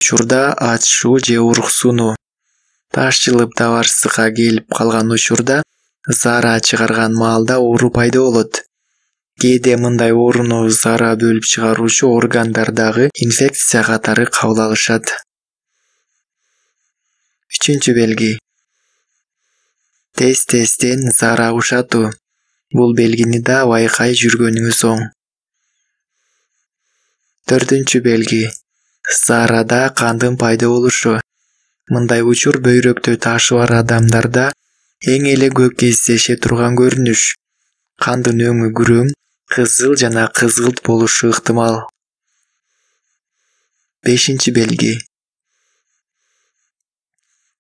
учурда ачуу же уруксууну таш жылып табарсызга келип калган учурда заара чыгарган маалда оору пайда болот. Кээде мындай ооруну заара бөлүп чыгаруучу органдардагы инфекция катары кабыл алышат. 3-белги. Тез-тезден заара кушатуу. Бул белгини да байкай жүргөнүңүз оң. 4-белги. Заарада кандын пайда болушу. Мындай учур бөйрөктө ташы бар адамдарда эң эле көп кездеше турган көрүнүш. Кандын өңү күрөң, кызыл жана кызгылт болушу ыктымал. 5-белги.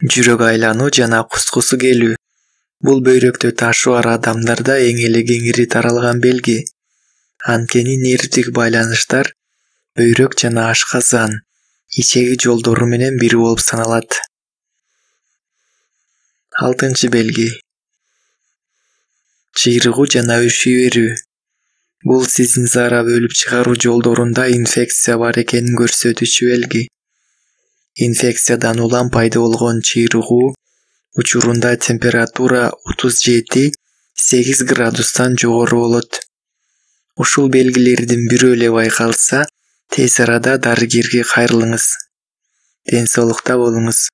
Жүрөк айлануу жана кускусу келүү. Бул бөйрөктө ташы бар адамдарда эң эле кеңири таралган белги. Анткени нервдик байланыштар бөйрөк жана ашказан, ичеги жолдору менен бири болуп саналат. 6-белги. Чыйрыгуу жана үшүй берүү. Бул сиздин заара бөлүп чыгаруу жолдорунда инфекция бар экенин көрсөтүүчү белги. Инфекциядан улам пайда болгон чыйрыгуу учурунда температура 37-8 градустан жогору болот. Ушул белгилердин бирөө эле байкалса, тез арада дарыгерге кайрылыңыз. Ден соолукта болуңуз.